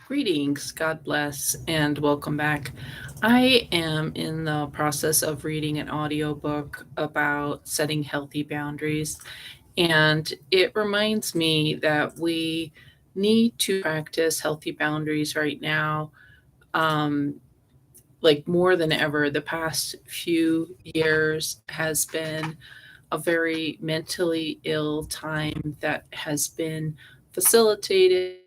Greetings, God bless, and welcome back. I am in the process of reading an audiobook about setting healthy boundaries, and it reminds me that we need to practice healthy boundaries right now, um, like more than ever. The past few years has been a very mentally ill time that has been facilitated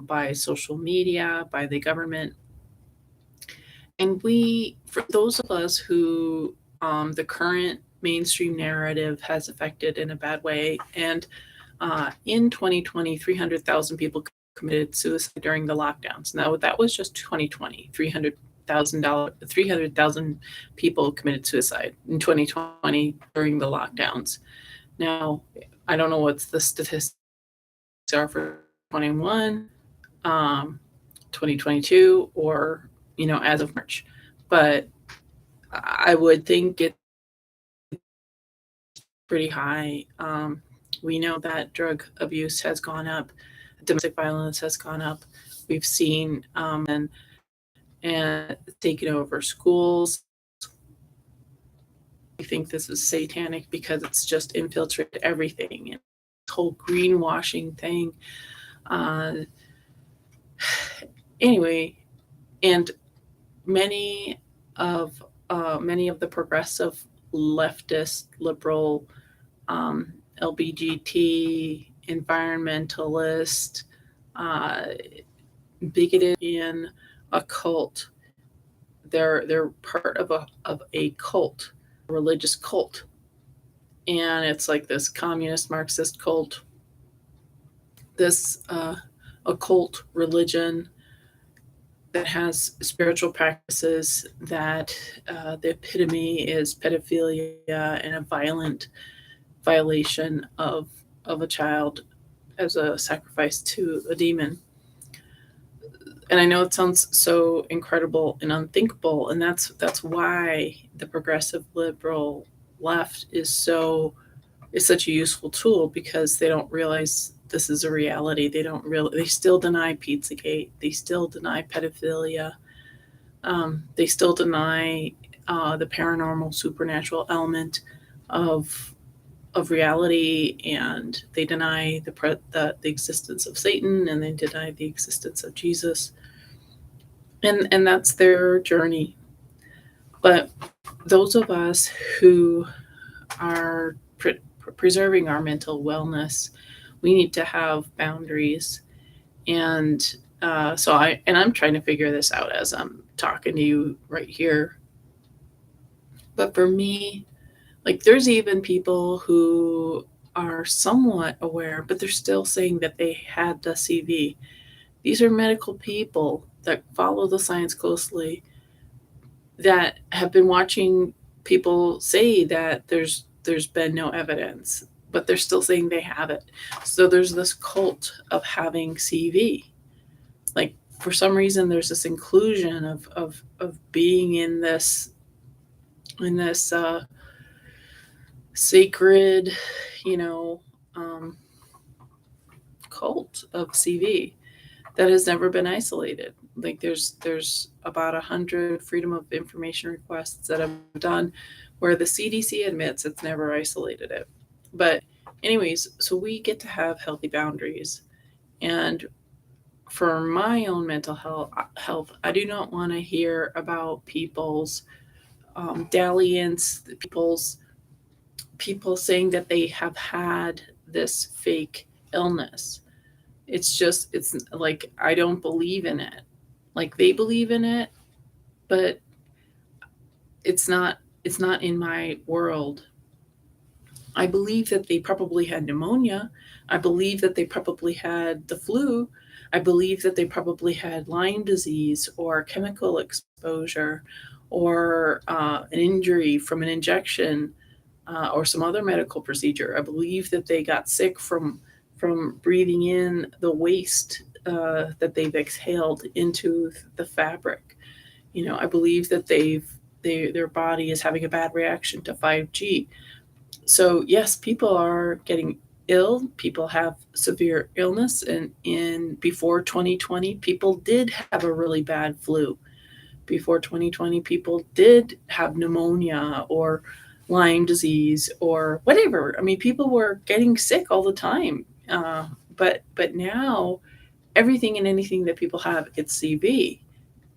by social media, by the government. And for those of us who the current mainstream narrative has affected in a bad way, and in 2020, 300,000 people committed suicide during the lockdowns. Now, that was just 2020, 300,000 people committed suicide in 2020 during the lockdowns. Now, I don't know what the statistics are for 2021, um, 2022, or as of March, but I would think it's pretty high. We know that drug abuse has gone up, domestic violence has gone up. We've seen and taken over schools. We think this is satanic because it's just infiltrated everything. And this whole greenwashing thing. Uh, anyway, and many of many of the progressive leftist liberal um, LBGT environmentalist uh, bigoted in a cult. They're part of a cult, a religious cult, and it's like this communist Marxist cult, this occult religion that has spiritual practices that the epitome is pedophilia and a violent violation of a child as a sacrifice to a demon. And I know it sounds so incredible and unthinkable, and that's why the progressive liberal left is such a useful tool, because they don't realize this is a reality. They still deny Pizzagate. They still deny pedophilia. They still deny the paranormal, supernatural element of of reality, and they deny the existence of Satan, and they deny the existence of Jesus, and that's their journey. But those of us who are preserving our mental wellness, we need to have boundaries. And I'm trying to figure this out as I'm talking to you right here. But for me, like, there's even people who are somewhat aware, but they're still saying that they had the CV. These are medical people that follow the science closely, that have been watching people say that there's been no evidence, but they're still saying they have it. So there's this cult of having CV. Like, for some reason, there's this inclusion of being in this sacred, you know, um, cult of CV that has never been isolated. Like, there's about 100 freedom of information requests that have done where the CDC admits it's never isolated it. But anyways, so we get to have healthy boundaries. And for my own mental health, I do not want to hear about people's dalliance, people saying that they have had this fake illness. It's like, I don't believe in it. Like, they believe in it, but it's not it's not in my world. I believe that they probably had pneumonia. I believe that they probably had the flu. I believe that they probably had Lyme disease or chemical exposure, or an injury from an injection, or some other medical procedure. I believe that they got sick from breathing in the waste that they've exhaled into the fabric. I believe that their body is having a bad reaction to 5G. So yes, people are getting ill. People have severe illness, and in before 2020, people did have a really bad flu. Before 2020, people did have pneumonia or Lyme disease or whatever. I mean, people were getting sick all the time. But now everything and anything that people have, it's CV.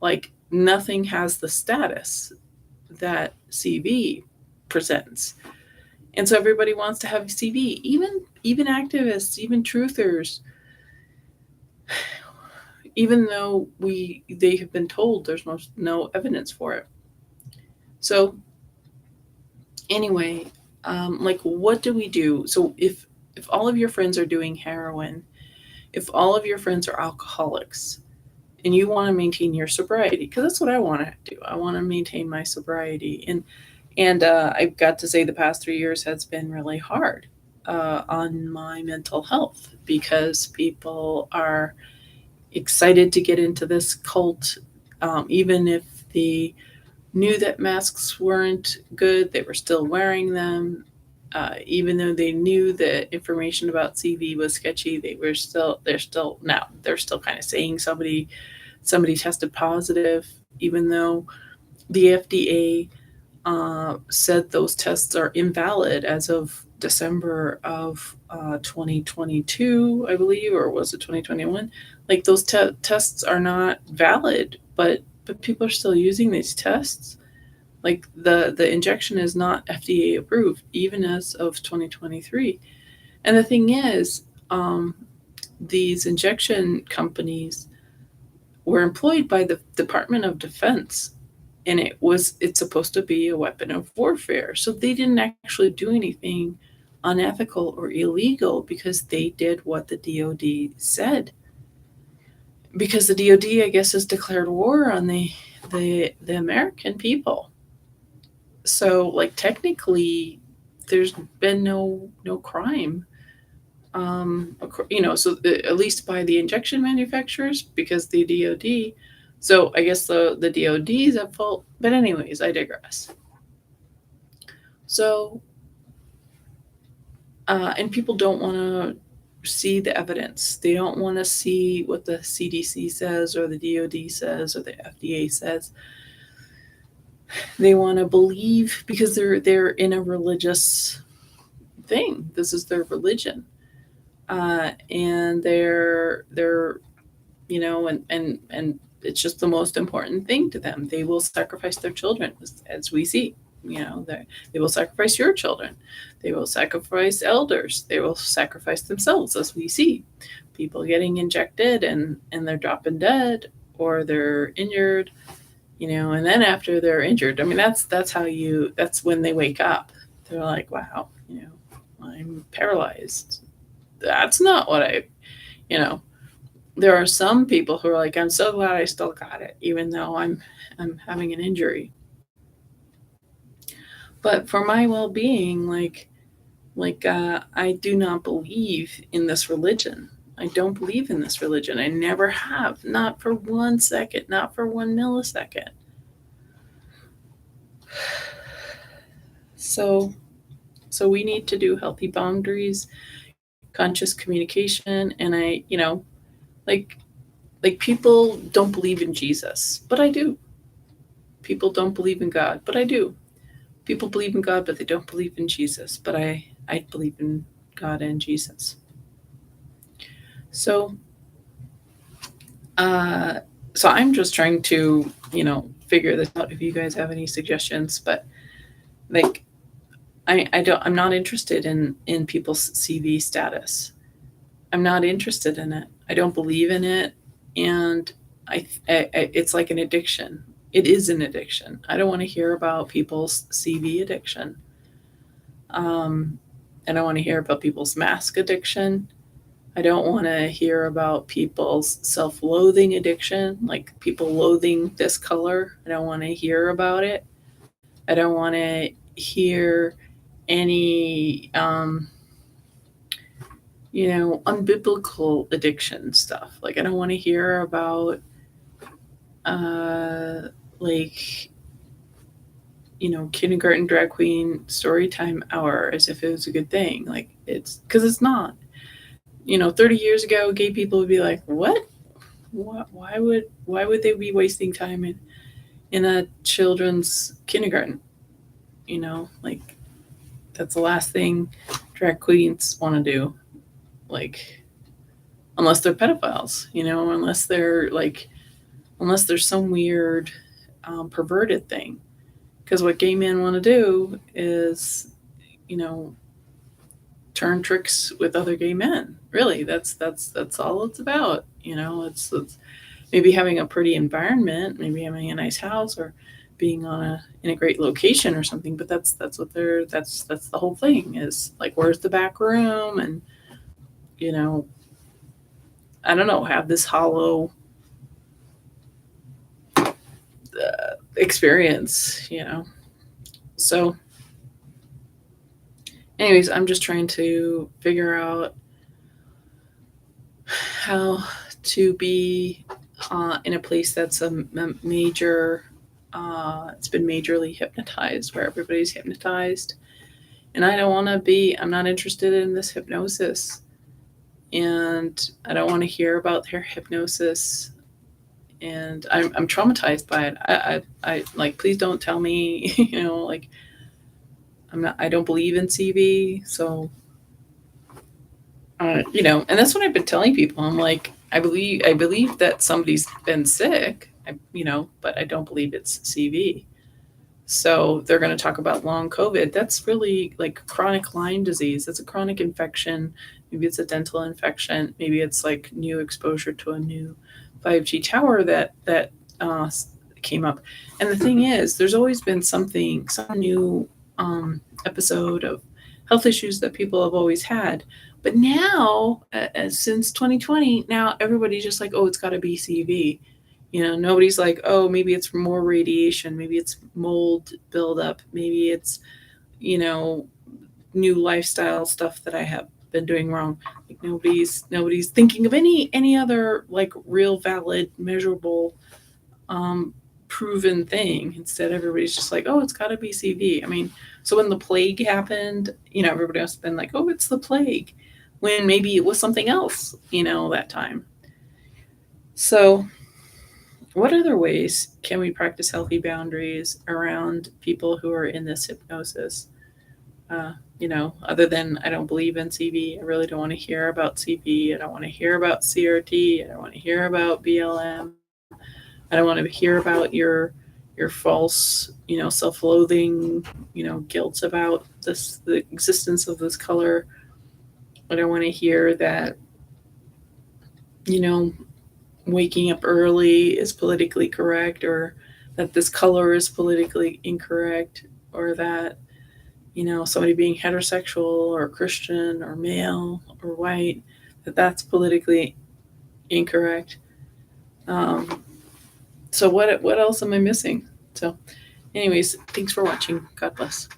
Like nothing has the status that CV presents. And so everybody wants to have CV. Even activists, even truthers, even though they have been told there's no evidence for it. So anyway, like what do we do? So if all of your friends are doing heroin, if all of your friends are alcoholics, and you want to maintain your sobriety, because that's what I want to do. I want to maintain my sobriety, and I've got to say the past 3 years has been really hard on my mental health because people are excited to get into this cult, even if they knew that masks weren't good, they were still wearing them. Even though they knew that information about CV was sketchy, they're still kind of saying somebody tested positive, even though the FDA said those tests are invalid as of December of 2022, I believe, or was it 2021? Like those tests are not valid, but people are still using these tests. Like the injection is not FDA approved, even as of 2023. And the thing is, these injection companies were employed by the Department of Defense, and it's supposed to be a weapon of warfare. So they didn't actually do anything unethical or illegal because they did what the DoD said. Because the DoD, I guess, has declared war on the American people. So like technically, there's been no crime. So at least by the injection manufacturers, because the DoD. So I guess the DoD is at fault. But anyways, I digress. So and people don't want to see the evidence. They don't want to see what the CDC says or the DoD says or the FDA says. They want to believe because they're in a religious thing. This is their religion, and they're and it's just the most important thing to them. They will sacrifice their children, as we see. They will sacrifice your children. They will sacrifice elders. They will sacrifice themselves, as we see. People getting injected and they're dropping dead or they're injured, and then after they're injured, I mean, that's when they wake up. They're like, wow, I'm paralyzed. That's not what you know, there are some people who are like, I'm so glad I still got it, even though I'm having an injury. But for my well-being, I do not believe in this religion. I don't believe in this religion. I never have, not for 1 second, not for 1 millisecond. So we need to do healthy boundaries, conscious communication, and like like people don't believe in Jesus, but I do. People don't believe in God, but I do. People believe in God, but they don't believe in Jesus, but I believe in God and Jesus. So uh so I'm just trying to, figure this out if you guys have any suggestions, but like I'm not interested in people's CV status. I'm not interested in it. I don't believe in it, and it's like an addiction. It is an addiction. I don't want to hear about people's CV addiction. Um, I don't want to hear about people's mask addiction. I don't want to hear about people's self-loathing addiction, like people loathing this color. I don't want to hear about it. I don't want to hear any unbiblical addiction stuff. Like I don't want to hear about uh like kindergarten drag queen story time hour as if it was a good thing. Like It's because it's not. 30 years ago, gay people would be like, "What? Why would they be wasting time in a children's kindergarten? Like that's the last thing drag queens want to do. Like unless they're pedophiles, unless there's some weird perverted thing. Because what gay men want to do is, you know, turn tricks with other gay men. Really, that's all it's about. It's maybe having a pretty environment, maybe having a nice house, or being in a great location or something. But that's the whole thing is like, where's the back room, and you know, I don't know, have this hollow experience. So, anyways, I'm just trying to figure out how to be in a place that's a major, it's been majorly hypnotized, where everybody's hypnotized. And I don't want to be, I'm not interested in this hypnosis. And I don't want to hear about their hypnosis. And I'm traumatized by it. I like, please don't tell me, like, I don't believe in CV. So, and that's what I've been telling people. I'm like, I believe that somebody's been sick, but I don't believe it's CV. So they're going to talk about long COVID. That's really like chronic Lyme disease. That's a chronic infection. Maybe it's a dental infection. Maybe it's like new exposure to a new 5G tower that came up. And the thing is, there's always been some new episode of health issues that people have always had. But now, since 2020, now everybody's just like, oh, it's got to be CV. Nobody's like, oh, maybe it's more radiation, maybe it's mold buildup, maybe it's, new lifestyle stuff that I have been doing wrong. Like nobody's thinking of any other like real valid, measurable, proven thing. Instead, everybody's just like, oh, it's got to be CV. I mean, so when the plague happened, everybody else has been like, oh, it's the plague, when maybe it was something else, that time. So what other ways can we practice healthy boundaries around people who are in this hypnosis? Other than I don't believe in CV, I really don't want to hear about CV. I don't want to hear about CRT. I don't want to hear about BLM. I don't want to hear about your false, self-loathing, guilt about the existence of this color. I don't want to hear that, waking up early is politically correct, or that this color is politically incorrect, or that, somebody being heterosexual or Christian or male or white, that's politically incorrect. So what else am I missing? So anyways, thanks for watching. God bless.